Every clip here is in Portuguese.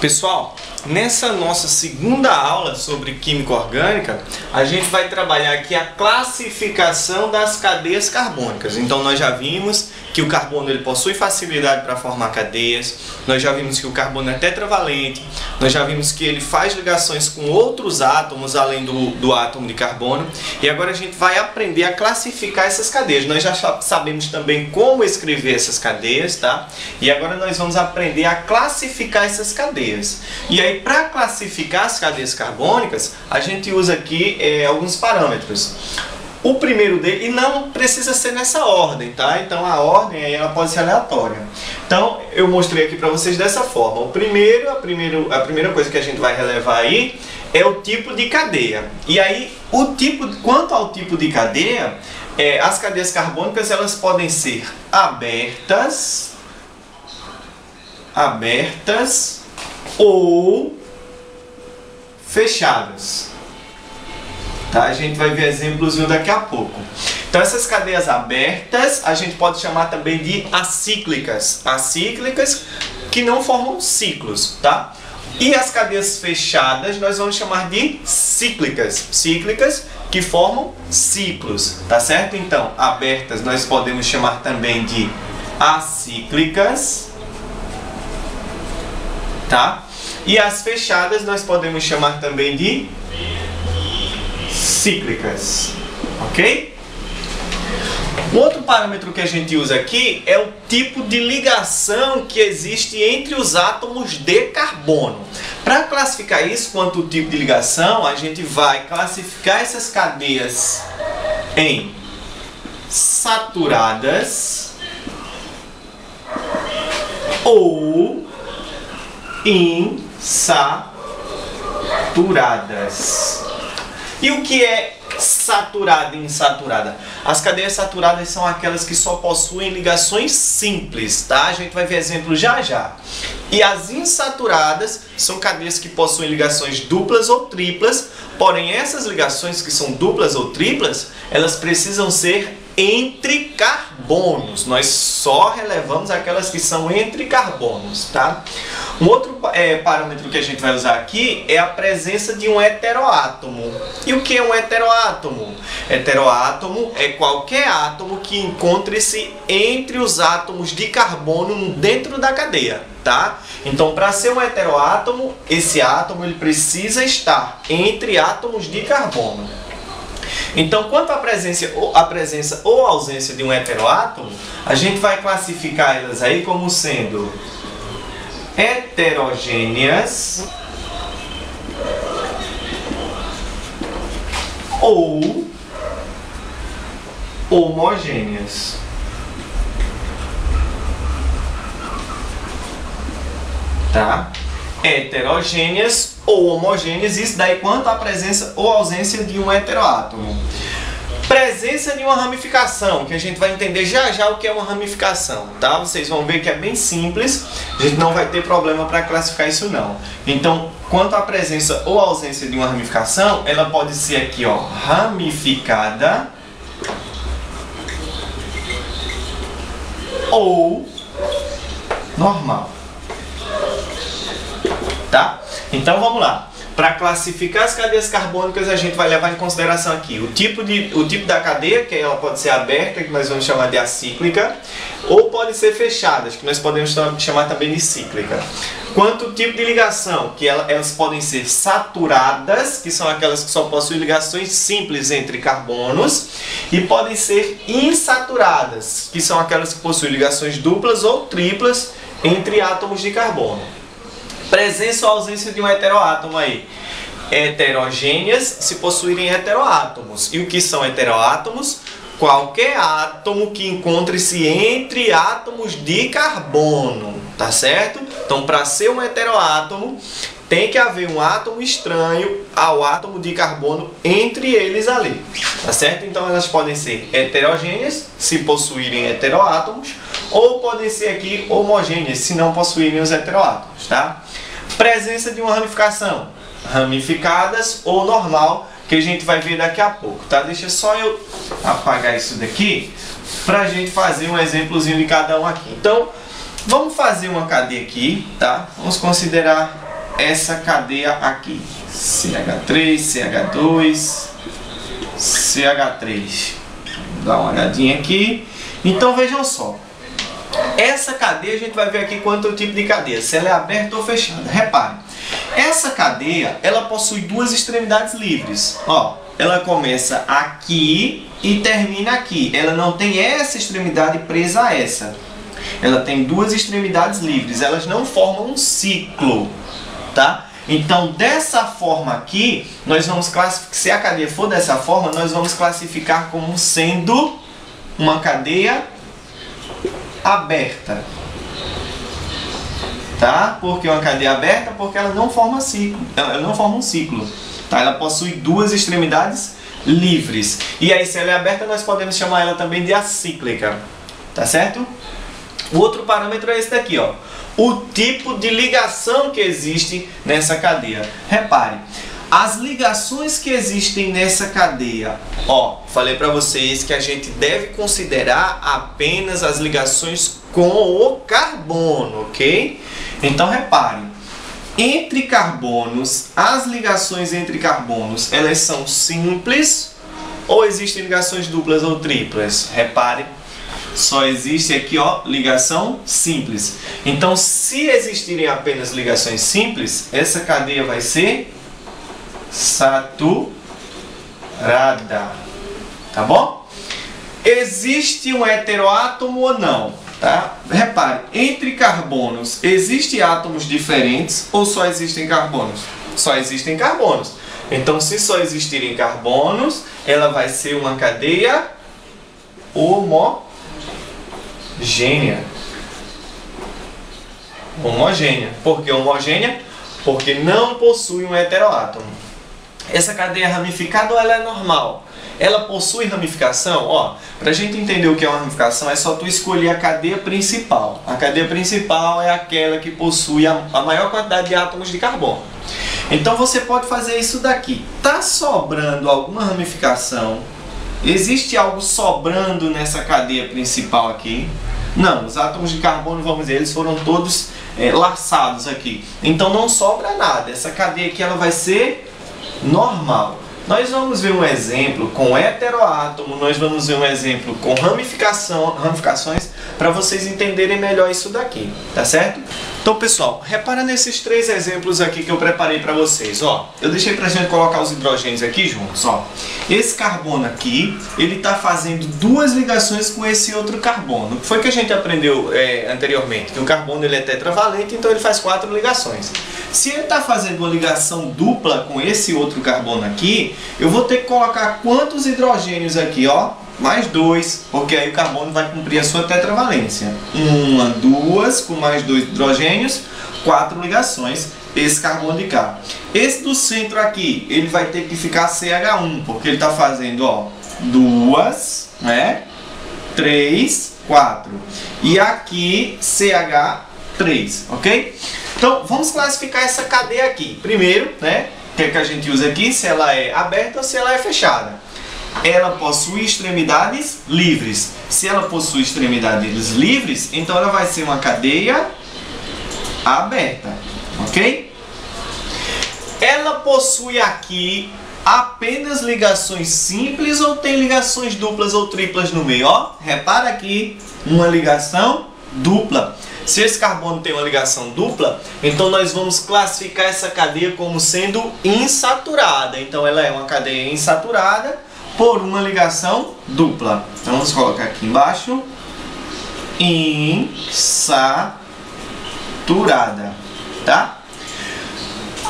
Pessoal, nessa nossa segunda aula sobre química orgânica, a gente vai trabalhar aqui a classificação das cadeias carbônicas. Então nós já vimos que o carbono ele possui facilidade para formar cadeias, nós já vimos que o carbono é tetravalente, nós já vimos que ele faz ligações com outros átomos além do átomo de carbono, e agora a gente vai aprender a classificar essas cadeias. Nós já sabemos também como escrever essas cadeias, tá? E agora nós vamos aprender a classificar essas cadeias. E aí, para classificar as cadeias carbônicas, a gente usa aqui alguns parâmetros. O primeiro dele, e não precisa ser nessa ordem, tá? Então a ordem aí ela pode ser aleatória. Então eu mostrei aqui para vocês dessa forma. A primeira coisa que a gente vai relevar aí é o tipo de cadeia. E aí quanto ao tipo de cadeia, as cadeias carbônicas elas podem ser abertas ou fechadas. Tá? A gente vai ver exemplos daqui a pouco. Então essas cadeias abertas a gente pode chamar também de acíclicas. Acíclicas que não formam ciclos, tá? E as cadeias fechadas nós vamos chamar de cíclicas. Cíclicas que formam ciclos, tá certo? Então abertas nós podemos chamar também de acíclicas, tá? E as fechadas nós podemos chamar também de cíclicas, ok? Um outro parâmetro que a gente usa aqui é o tipo de ligação que existe entre os átomos de carbono. Para classificar isso quanto o tipo de ligação, a gente vai classificar essas cadeias em saturadas ou insaturadas. E o que é saturada e insaturada? As cadeias saturadas são aquelas que só possuem ligações simples, tá? A gente vai ver exemplos já já. E as insaturadas são cadeias que possuem ligações duplas ou triplas, porém essas ligações que são duplas ou triplas, elas precisam ser entre carbonos. Nós só relevamos aquelas que são entre carbonos, tá? Um outro parâmetro que a gente vai usar aqui é a presença de um heteroátomo. E o que é um heteroátomo? Heteroátomo é qualquer átomo que encontre-se entre os átomos de carbono dentro da cadeia, tá? Então, para ser um heteroátomo, esse átomo ele precisa estar entre átomos de carbono. Então, quanto à presença ou ausência de um heteroátomo, a gente vai classificar elas aí como sendo heterogêneas ou homogêneas. Tá? Heterogêneas ou homogêneas, isso daí quanto à presença ou ausência de um heteroátomo. Presença de uma ramificação, que a gente vai entender já já o que é uma ramificação, tá? Vocês vão ver que é bem simples, a gente não vai ter problema para classificar isso não. Então, quanto à presença ou ausência de uma ramificação, ela pode ser aqui, ó, ramificada ou normal. Tá? Então vamos lá. Para classificar as cadeias carbônicas, a gente vai levar em consideração aqui o tipo da cadeia, que ela pode ser aberta, que nós vamos chamar de acíclica, ou pode ser fechadas, que nós podemos chamar também de cíclica. Quanto ao tipo de ligação, que elas podem ser saturadas, que são aquelas que só possuem ligações simples entre carbonos, e podem ser insaturadas, que são aquelas que possuem ligações duplas ou triplas entre átomos de carbono. Presença ou ausência de um heteroátomo aí. Heterogêneas se possuírem heteroátomos. E o que são heteroátomos? Qualquer átomo que encontre-se entre átomos de carbono, tá certo? Então, para ser um heteroátomo, tem que haver um átomo estranho ao átomo de carbono entre eles ali, tá certo? Então, elas podem ser heterogêneas, se possuírem heteroátomos, ou podem ser aqui homogêneas, se não possuírem os heteroátomos, tá? Presença de uma ramificação, ramificadas ou normal, que a gente vai ver daqui a pouco, tá? Deixa só eu apagar isso daqui para a gente fazer um exemplozinho de cada um aqui. Então, vamos fazer uma cadeia aqui, tá? Vamos considerar essa cadeia aqui. CH3, CH2, CH3. Vou dar uma olhadinha aqui. Então vejam só. Essa cadeia a gente vai ver aqui quanto é o tipo de cadeia, se ela é aberta ou fechada. Repare, essa cadeia ela possui duas extremidades livres. Ó, ela começa aqui e termina aqui. Ela não tem essa extremidade presa a essa. Ela tem duas extremidades livres. Elas não formam um ciclo, tá? Então, dessa forma aqui, nós vamos classificar. Se a cadeia for dessa forma, nós vamos classificar como sendo uma cadeia aberta, tá? Porque uma cadeia aberta, porque ela não forma ciclo, ela não forma um ciclo, tá? Ela possui duas extremidades livres. E aí, se ela é aberta, nós podemos chamar ela também de acíclica, tá certo? O outro parâmetro é esse daqui, ó. O tipo de ligação que existe nessa cadeia. Repare, as ligações que existem nessa cadeia, ó, falei para vocês que a gente deve considerar apenas as ligações com o carbono, ok? Então repare, entre carbonos, as ligações entre carbonos, elas são simples ou existem ligações duplas ou triplas? Repare, só existe aqui, ó, ligação simples. Então, se existirem apenas ligações simples, essa cadeia vai ser saturada, tá bom? Existe um heteroátomo ou não, tá? Repare, entre carbonos, existem átomos diferentes ou só existem carbonos? Só existem carbonos. Então, se só existirem carbonos, ela vai ser uma cadeia homogênea. Homogênea. Por que homogênea? Porque não possui um heteroátomo. Essa cadeia é ramificada ou ela é normal? Ela possui ramificação? Ó, pra gente entender o que é uma ramificação, é só tu escolher a cadeia principal. A cadeia principal é aquela que possui a maior quantidade de átomos de carbono. Então você pode fazer isso daqui. Tá sobrando alguma ramificação? Existe algo sobrando nessa cadeia principal aqui? Não, os átomos de carbono, vamos dizer, eles foram todos laçados aqui. Então não sobra nada. Essa cadeia aqui ela vai ser normal. Nós vamos ver um exemplo com heteroátomo, nós vamos ver um exemplo com ramificações, para vocês entenderem melhor isso daqui, tá certo? Então, pessoal, repara nesses três exemplos aqui que eu preparei para vocês, ó. Eu deixei pra gente colocar os hidrogênios aqui juntos, ó. Esse carbono aqui, ele tá fazendo duas ligações com esse outro carbono. O que foi que a gente aprendeu anteriormente? Que o carbono ele é tetravalente, então ele faz 4 ligações. Se ele está fazendo uma ligação dupla com esse outro carbono aqui, eu vou ter que colocar quantos hidrogênios aqui, ó? Mais 2, porque aí o carbono vai cumprir a sua tetravalência. 1, 2, com mais 2 hidrogênios, 4 ligações, esse carbono de cá. Esse do centro aqui, ele vai ter que ficar CH1, porque ele está fazendo, ó, 2, né? 3, 4. E aqui, CH3, ok? Então, vamos classificar essa cadeia aqui. Primeiro, né? O que é que a gente usa aqui? Se ela é aberta ou se ela é fechada. Ela possui extremidades livres. Se ela possui extremidades livres, então ela vai ser uma cadeia aberta, ok? Ela possui aqui apenas ligações simples ou tem ligações duplas ou triplas no meio? Ó, repara aqui, uma ligação dupla. Se esse carbono tem uma ligação dupla, então nós vamos classificar essa cadeia como sendo insaturada. Então ela é uma cadeia insaturada por uma ligação dupla. Então vamos colocar aqui embaixo, insaturada, tá?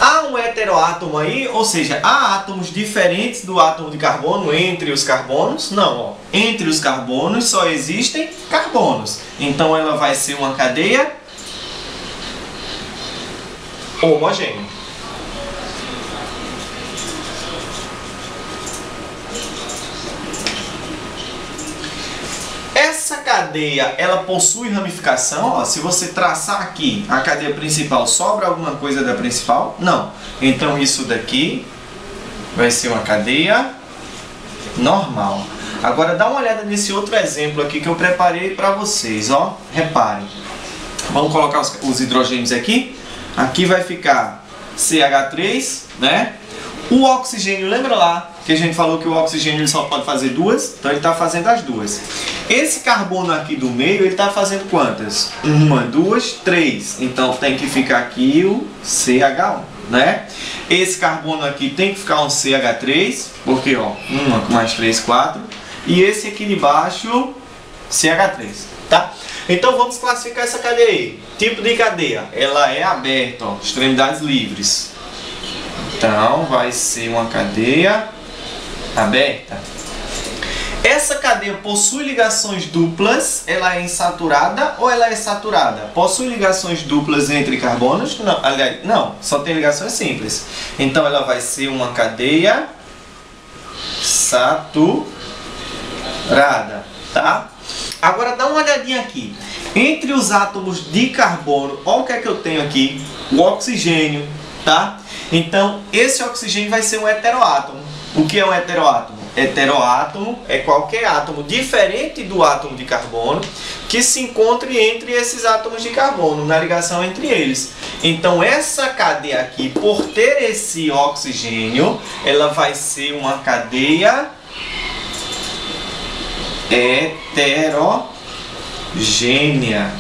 Há um heteroátomo aí, ou seja, há átomos diferentes do átomo de carbono entre os carbonos? Não, ó. Entre os carbonos só existem carbonos. Então ela vai ser uma cadeia homogênea. Essa cadeia, ela possui ramificação, ó, se você traçar aqui a cadeia principal, sobra alguma coisa da principal? Não. Então isso daqui vai ser uma cadeia normal. Agora dá uma olhada nesse outro exemplo aqui que eu preparei para vocês, ó. Reparem. Vamos colocar os hidrogênios aqui. Aqui vai ficar CH3, né? O oxigênio, lembra lá que a gente falou que o oxigênio ele só pode fazer duas? Então ele está fazendo as duas. Esse carbono aqui do meio, ele está fazendo quantas? 1, 2, 3. Então tem que ficar aqui o CH1, né? Esse carbono aqui tem que ficar um CH3, porque ó, 1 mais 3, 4. E esse aqui de baixo, CH3, tá? Então vamos classificar essa cadeia aí. Tipo de cadeia, ela é aberta, ó, extremidades livres. Então vai ser uma cadeia aberta. Essa cadeia possui ligações duplas, ela é insaturada ou ela é saturada? Possui ligações duplas entre carbonos? Não, aliás, não, só tem ligações simples. Então ela vai ser uma cadeia saturada, tá? Agora dá uma olhadinha aqui. Entre os átomos de carbono, olha o que é que eu tenho aqui, o oxigênio, tá? Então, esse oxigênio vai ser um heteroátomo. O que é um heteroátomo? Heteroátomo é qualquer átomo diferente do átomo de carbono que se encontre entre esses átomos de carbono, na ligação entre eles. Então, essa cadeia aqui, por ter esse oxigênio, ela vai ser uma cadeia heterogênea.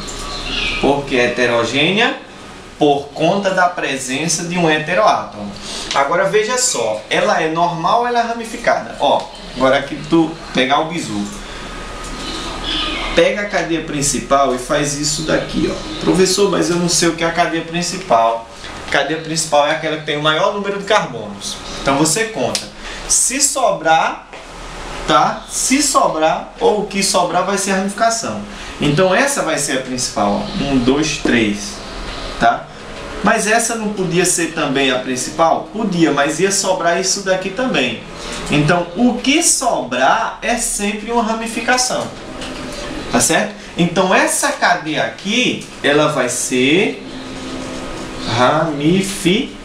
Por que heterogênea? Por conta da presença de um heteroátomo. Agora veja só, ela é normal ou ela é ramificada? Ó, agora aqui tu pegar o bizu. Pega a cadeia principal e faz isso daqui, ó. Professor, mas eu não sei o que é a cadeia principal. A cadeia principal é aquela que tem o maior número de carbonos. Então você conta. Se sobrar, tá? Se sobrar, ou o que sobrar vai ser a ramificação. Então essa vai ser a principal, ó. 1, 2, 3, tá? Mas essa não podia ser também a principal? Podia, mas ia sobrar isso daqui também. Então, o que sobrar é sempre uma ramificação. Tá certo? Então, essa cadeia aqui, ela vai ser ramificada.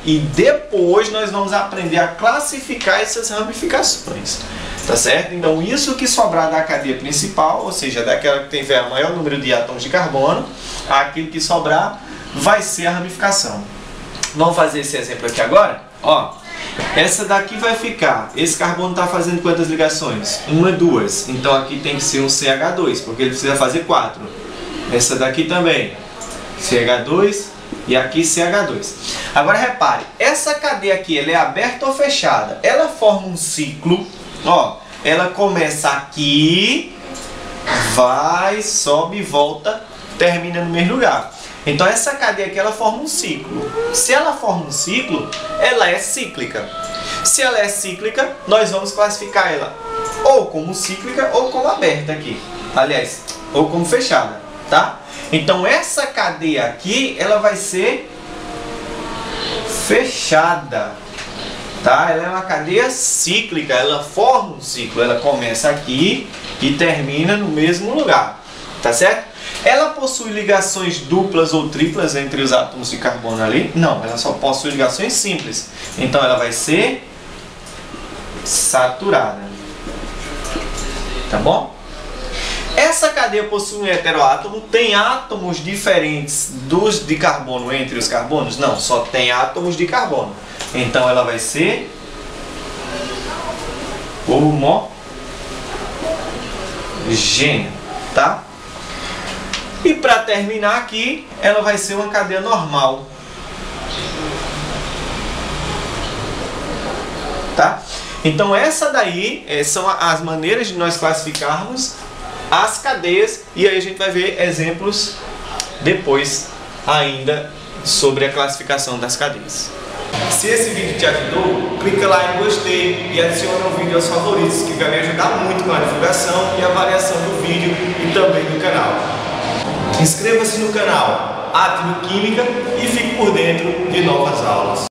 E depois nós vamos aprender a classificar essas ramificações. Tá certo? Então, isso que sobrar da cadeia principal, ou seja, daquela que tiver o maior número de átomos de carbono, aquilo que sobrar vai ser a ramificação. Vamos fazer esse exemplo aqui agora? Ó, essa daqui vai ficar, esse carbono está fazendo quantas ligações? 1, 2. Então aqui tem que ser um CH2, porque ele precisa fazer 4. Essa daqui também, CH2 e aqui CH2. Agora repare, essa cadeia aqui, ela é aberta ou fechada? Ela forma um ciclo, ó, ela começa aqui, vai, sobe e volta, termina no mesmo lugar. Então essa cadeia aqui, ela forma um ciclo. Se ela forma um ciclo, ela é cíclica. Se ela é cíclica, nós vamos classificar ela ou como cíclica ou como aberta aqui. Aliás, ou como fechada, tá? Então essa cadeia aqui, ela vai ser fechada, tá? Ela é uma cadeia cíclica, ela forma um ciclo. Ela começa aqui e termina no mesmo lugar, tá certo? Ela possui ligações duplas ou triplas entre os átomos de carbono ali? Não, ela só possui ligações simples. Então ela vai ser saturada. Tá bom? Essa cadeia possui um heteroátomo. Tem átomos diferentes dos de carbono entre os carbonos? Não, só tem átomos de carbono. Então ela vai ser homogênea, tá? E para terminar aqui, ela vai ser uma cadeia normal. Tá? Então essa daí são as maneiras de nós classificarmos as cadeias. E aí a gente vai ver exemplos depois ainda sobre a classificação das cadeias. Se esse vídeo te ajudou, clica lá em gostei e adiciona o vídeo aos favoritos, que vai me ajudar muito com a divulgação e avaliação do vídeo e também do canal. Inscreva-se no canal Átomo Química e fique por dentro de novas aulas.